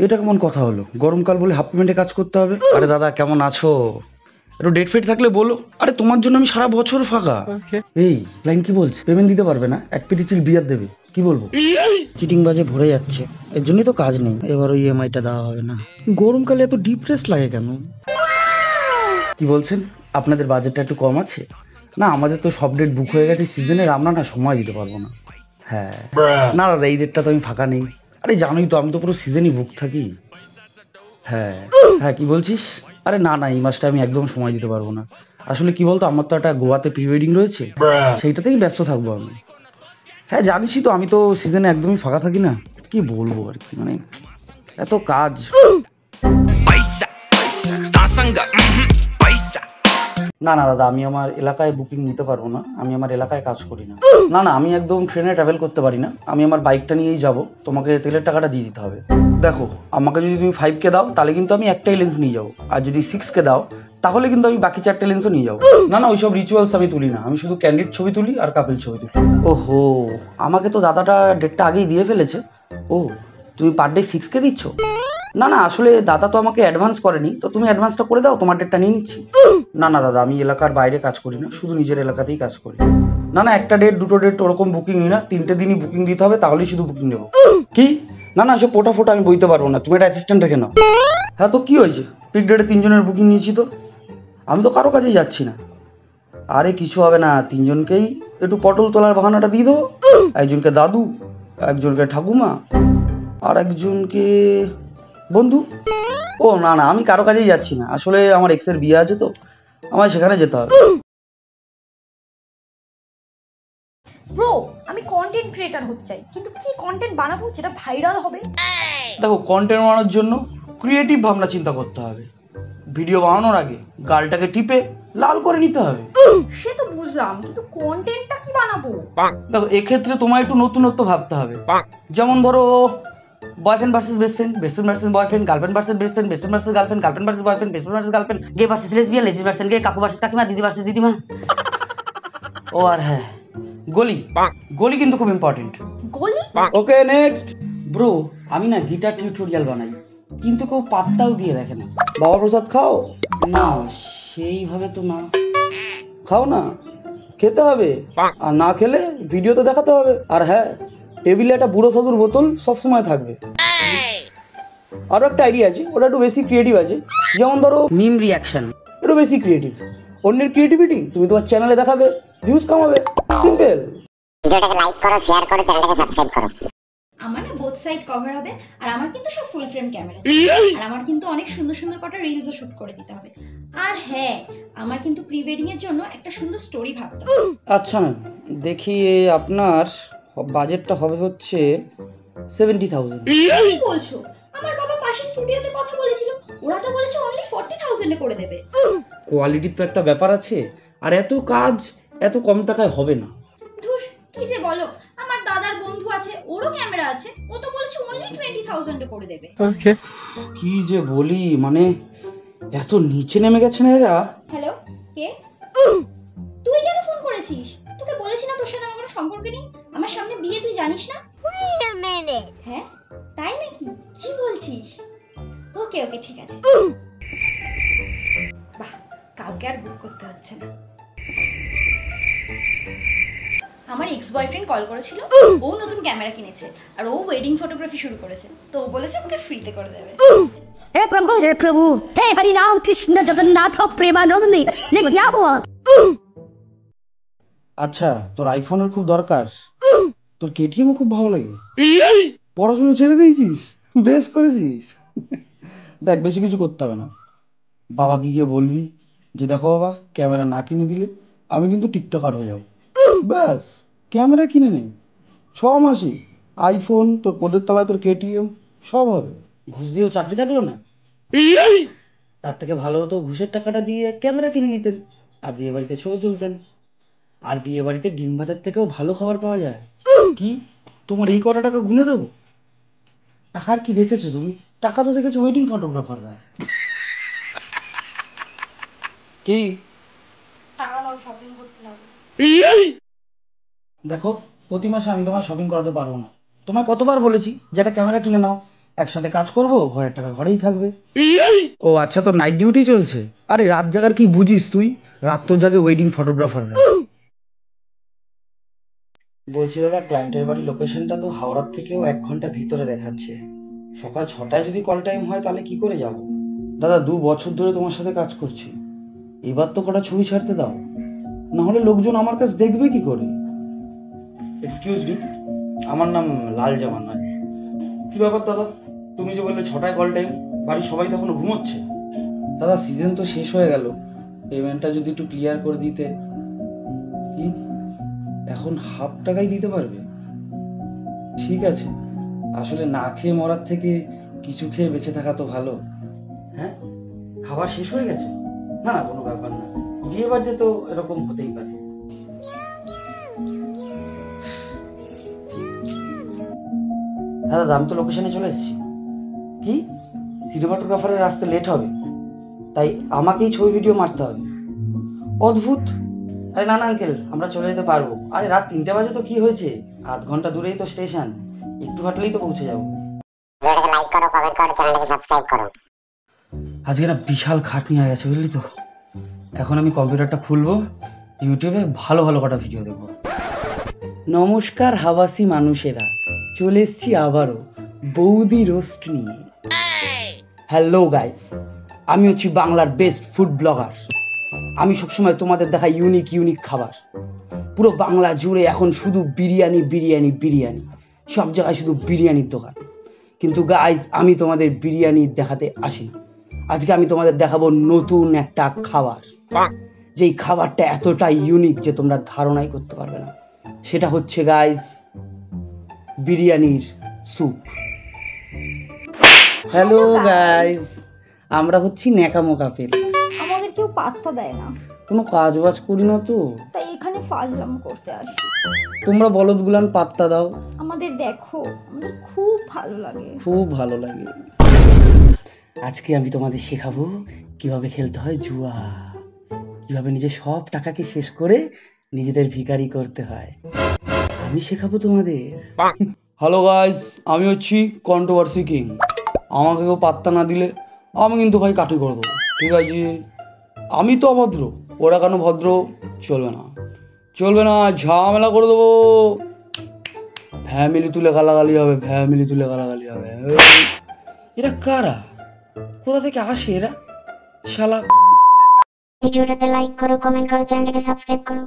এটা কেমন কথা হলো? গরমকাল বলে হাফ পেমেন্টে কাজ করতে হবে? আরে দাদা কেমন আছো? একটু ডেট ফেট থাকলে বলো। আরে তোমার জন্য আমি সারা বছর ফাঁকা। এই ক্লায়েন্ট কি বলছে? পেমেন্ট দিতে পারবে না, এক পেটি চিল বিয়ার দেবে, কি বলবো? চিটিং বাজে ভরে যাচ্ছে, এর জন্যই তো কাজ নেই। এবার ওই ইএমআইটা দেওয়া হবে না। গরমকালে এত ডিপ্রেস লাগে কেন? কি বলছেন? আপনাদের বাজেটটা একটু কম আছে? না আমাদের তো সব ডেট বুক হয়ে গেছে সিজনের, আমরা না সময় দিতে পারবো না। হ্যাঁ না দাদা, এই ডেটটা তো আমি ফাঁকা নেই। আরে জানোই তো আমি তো পুরো সিজনই বুক থাকি। হ্যাঁ হ্যাঁ, কি বলছিস? আরে না না, এই মাসটা আমি একদম সময় দিতে পারবো না। আসলে কি বলতো, আমার তো একটা গোয়াতে প্রি ওয়েডিং রয়েছে, সেইটাতেই ব্যস্ত থাকবো আমি। হ্যাঁ জানিসই তো, আমি তো সিজনে একদমই ফাঁকা থাকি না। কি বলবো আর কি, মানে এত কাজ। না না দাদা, আমি আমার এলাকায় বুকিং নিতে পারবো না, আমি আমার এলাকায় কাজ করি না। না না, আমি একদম ট্রেনে ট্রাভেল করতে পারি না, আমি আমার বাইকটা নিয়েই যাব। তোমাকে তেলের টাকাটা দিয়ে দিতে হবে। দেখো, আমাকে যদি তুমি 5K দাও তাহলে কিন্তু আমি একটাই লেন্স নিয়ে যাবো, আর যদি 6K দাও তাহলে কিন্তু আমি বাকি 4টে লেন্সও নিয়ে যাবো। না না, ওইসব রিচুয়ালস আমি তুলি না, আমি শুধু ক্যান্ডিড ছবি তুলি আর কাপল ছবি তুলি। ওহো, আমাকে তো দাদাটা ডেটটা আগেই দিয়ে ফেলেছে। ও, তুমি পার ডে 6K দিচ্ছ? না না, আসলে দাদা তো আমাকে অ্যাডভান্স করেনি, তো তুমি অ্যাডভান্সটা করে দাও, তোমার ডেটটা নিয়ে নিচ্ছি। না না দাদা, আমি এলাকার বাইরে কাজ করি না, শুধু নিজের এলাকাতেই কাজ করি। না না, একটা ডেট দুটো ডেট ওরকম বুকিং নিই না, 3টে দিনই বুকিং দিতে হবে, তাহলেই শুধু বুকিং নেবো। কি? না না, সব ফোটা ফোটা আমি বইতে পারবো না, তুমি একটা অ্যাসিস্ট্যান্ট রেখে নাও। হ্যাঁ তো কি হয়েছে, পিক ডেটে 3জনের বুকিং নিয়েছি তো, আমি তো কারো কাছেই যাচ্ছি না। আরে কিছু হবে না, 3জনকেই একটু পটল তোলার বাহানাটা দিয়ে দেবো। একজনকে দাদু, একজনকে ঠাকুমা, আর একজনকে বন্ধু। ও না না, আমি কারো কাছেই যাচ্ছি না, আসলে আমার এক্সের বিয়ে আছে তো আমায় সেখানে যেতে হবে। ব্রো, আমি কন্টেন্ট ক্রিয়েটর হতে চাই, কিন্তু কি কন্টেন্ট বানাবো যেটা ভাইরাল হবে? দেখো, কন্টেন্ট বানানোর জন্য ক্রিয়েটিভ ভাবনা চিন্তা করতে হবে। ভিডিও বানানোর আগে গালটাকে টিপে লাল করে নিতে হবে। সে তো বুঝলাম, কিন্তু কন্টেন্টটা কি বানাবো? দেখো, এক্ষেত্রে তোমায় একটু নতুনত্ব ভাবতে হবে। যেমন ধরো, boyfriend versus best friend, best friend versus boyfriend, girlfriend versus best friend, best friend versus girlfriend, girlfriend versus boyfriend, best friend versus girlfriend, gay versus lesbian, lesbian versus gay, কাকু ভার্সেস কাকিমা, দিদি ভার্সেস দিদিমা। ও আর হ্যাঁ, গলি। গলি কিন্তু খুব important. গলি? Okay next. ব্রো, আমি না গিটার টিউটোরিয়াল বানাই, কিন্তু কেউ পাত্তাও দিয়ে দেখে না। বাবা প্রসাদ খাও না, সেইভাবে তো না। খাও না, খেতে হবে, আর না খেলে ভিডিওতে দেখাতে হবে। আর হ্যাঁ, টেবিলে একটা বুড়ো সাধুর বোতল সবসময় থাকবে। আরও একটা আইডিয়া আছে, ওটা একটু বেশি ক্রিয়েটিভ আছে। যেমন ধরো মিম রিয়াকশন, একটু বেশি ক্রিয়েটিভ। অন্যের ক্রিয়েটিভিটি তুমি তোমার চ্যানেলে দেখাবে, ভিউজ কামাবে, সিম্পল। ভিডিওটাকে লাইক করো, শেয়ার করো, চ্যানেলটাকে সাবস্ক্রাইব করো। আমার না বোথ সাইড কভার হবে, আর আমার কিন্তু সব ফুল ফ্রেম ক্যামেরা, আর আমার কিন্তু অনেক সুন্দর সুন্দর কটা রিলসও শুট করে দিতে হবে। আর হ্যাঁ, আমার কিন্তু প্রি ওয়েডিং এর জন্য একটা সুন্দর স্টোরি ভাবতে হবে। আচ্ছা ম্যাম, দেখি আপনার বাজেটটা হবে হচ্ছে 70,000। কি বলছো? আমার বাবা পাশে স্টুডিওতে কথা বলেছিল, ওরা তো বলেছে অনলি 40,000 এ করে দেবে। কোয়ালিটির তো একটা ব্যাপার আছে, আর এত কাজ এত কম টাকায় হবে না। ধুস, কি যে বলো, আমার দাদার বন্ধু আছে, ওরও ক্যামেরা আছে, ও তো বলেছে অনলি 20,000 এ করে দেবে। কি যে বলি, মানে এত নিচে নেমে গেছে না এরা। হ্যালো, কে? তুই কেন ফোন করেছিস? তোকে বলেছি না তোর সাথে আমার কোনো সম্পর্ক নেই, আমার সামনে বিয়ে, তুই জানিস না? Wait a minute. হ্যাঁ, তাই নাকি? কি বলছিস? ওকে ওকে, ঠিক আছে। বাহ, কাউকে আর বুক করতে হচ্ছে না। আমার এক্স বয়ফ্রেন্ড কল করেছিল, ও নতুন ক্যামেরা কিনেছে, আর ও ওয়েডিং ফটোগ্রাফি শুরু করেছে, তো ও বলেছে আমাকে ফ্রিতে করে দেবে। हे प्रभु हे हरि राम कृष्ण जगन्नाथ प्रेमानंद ने क्या हुआ? আচ্ছা, তোর আইফোনের খুব দরকার, তোর কেটিএমও খুব ভালো লাগে, পড়াশোনা ছেড়ে দিয়েছিস, বেশ করেছিস। দেখ, বেশি কিছু করতে হবে না, বাবাকে গিয়ে বলবি যে দেখো বাবা, ক্যামেরা না কিনে দিলে আমি কিন্তু টিকটকার হয়ে যাবো। ব্যাস, ক্যামেরা কিনে নে, 6 মাসে আইফোন, তোর পদের তলায় তোর কেটিএম, সব হবে। ঘুষ দিয়েও চাকরি থাকলো না, তার থেকে ভালো হতো ঘুষের টাকাটা দিয়ে ক্যামেরা কিনে নিতেন, আর বিয়ে বাড়িতে ছবি তুলতেন। আর বিয়ে বাড়িতে ডিম ভাতের থেকেও ভালো খাবার পাওয়া যায়। কি, তোমার এই কটা টাকা গুনে দেবো? টাকার কি দেখেছো তুমি? টাকা তো দেখেছো ওয়েডিং ফটোগ্রাফাররা। কি টাকা নাও, শপিং করতে হবে। দেখো, প্রতি মাসে আমি তোমার শপিং করাতে পারবো না। তোমায় কতবার বলেছি যে একটা ক্যামেরা কিনে নাও, একসাথে কাজ করব, ঘরের টাকা ঘরেই থাকবে। ও আচ্ছা, তো নাইট ডিউটি চলছে? আরে রাত জাগার কি বুঝিস তুই? রাত তো জাগে ওয়েডিং ফটোগ্রাফাররা। বলছি দাদা, ক্লায়েন্টের বাড়ির লোকেশনটা তো হাওড়ার থেকেও 1 ঘন্টা ভিতরে দেখাচ্ছে। সকাল 6টায় যদি কল টাইম হয় তাহলে কি করে যাব? দাদা 2 বছর ধরে তোমার সাথে কাজ করছি, এবার তো কটা ছবি ছাড়তে দাও, না হলে লোকজন আমার কাছে দেখবে কি করে? এক্সকিউজ মি, আমার নাম লাল জামান। কি ব্যাপার দাদা, তুমি যে বললে 6টায় কল টাইম, বাড়ির সবাই তো এখনো ঘুমোচ্ছে। দাদা সিজন তো শেষ হয়ে গেল, পেমেন্টটা যদি একটু ক্লিয়ার করে দিতে। কি এখন হাফ টাকাই দিতে পারবে? ঠিক আছে, আসলে না খেয়ে মরার থেকে কিছু খেয়ে বেঁচে থাকা তো ভালো। হ্যাঁ, খাবার শেষ হয়ে গেছে? না না, কোনো ব্যাপার না, বিয়ে বাড়িতে তো এরকম হতেই পারে। হ্যাঁ দাদা, আমি তো লোকেশনে চলে এসেছি। কি সিনেমাটোগ্রাফারের আসতে লেট হবে, তাই আমাকেই ছবি ভিডিও মারতে হবে? অদ্ভুত। আরে না না আঙ্কেল, আমরা চলে যেতে পারবো। আরে রাত 3টে বাজে তো কি হয়েছে, আধ ঘন্টা দূরেই তো স্টেশন, একটু হাঁটলেই তো পৌঁছে যাবো। ভিডিওটাকে লাইক করো, কমেন্ট করো, চ্যানেলটাকে সাবস্ক্রাইব করো। আজকে না বিশাল খাটনি হয়ে গেছে বুঝলি তো। এখন আমি কম্পিউটারটা খুলবো, ইউটিউবে ভালো ভালো কটা ভিডিও দেখবো। নমস্কার হাবাসি মানুষেরা, চলে এসছি আবারও বৌদি রোস্ট নিয়ে। হ্যালো গাইস, আমি হচ্ছি বাংলার বেস্ট ফুড ব্লগার। আমি সবসময় তোমাদের দেখা ইউনিক ইউনিক খাবার। পুরো বাংলা জুড়ে এখন শুধু বিরিয়ানি বিরিয়ানি বিরিয়ানি, সব জায়গায় শুধু বিরিয়ানির দোকান। কিন্তু গাইস, আমি তোমাদের বিরিয়ানি দেখাতে আসিনি। আজকে আমি তোমাদের দেখাবো নতুন একটা খাবার, যেই খাবারটা এতটাই ইউনিক যে তোমরা ধারণাই করতে পারবে না। সেটা হচ্ছে গাইস বিরিয়ানির স্যুপ। হ্যালো গাইস, আমরা হচ্ছি ন্যাকামো কাপেল। আমাদের কেউ পাত্তা দেয় না, কোনো কাজ বাজ করি না তো, তাই এখানে ফাজলাম করতে আসি। তোমরা বলদগুলান পাত্তা দাও। আমাদের দেখো, আমাদের খুব ভালো লাগে। খুব ভালো লাগে। আজকে আমি তোমাদের শেখাবো কিভাবে খেলতে হয় জুয়া, কিভাবে নিজের সব টাকাকে শেষ করে নিজেদের ভিখারি করতে হয়, আমি শেখাবো তোমাদের। হ্যালো গাইস, আমি হচ্ছি কন্ট্রোভার্সি কিং। আমাকে কেউ পাত্তা না দিলে আমি কিন্তু ভাই কাটি করে দেবো, ঠিক আছে? আমি তো অভদ্র, ওরা কেন ভদ্র? চলবে না, চলবে না, ঝামেলা করে দেবো। ফ্যামিলি তুলে গালাগালি হবে, ফ্যামিলি তুলে গালাগালি হবে। এরা কারা, কোথা থেকে আসে এরা? শালা। ভিডিওটাতে লাইক করো, কমেন্ট করো, চ্যানেলটাকে সাবস্ক্রাইব করো।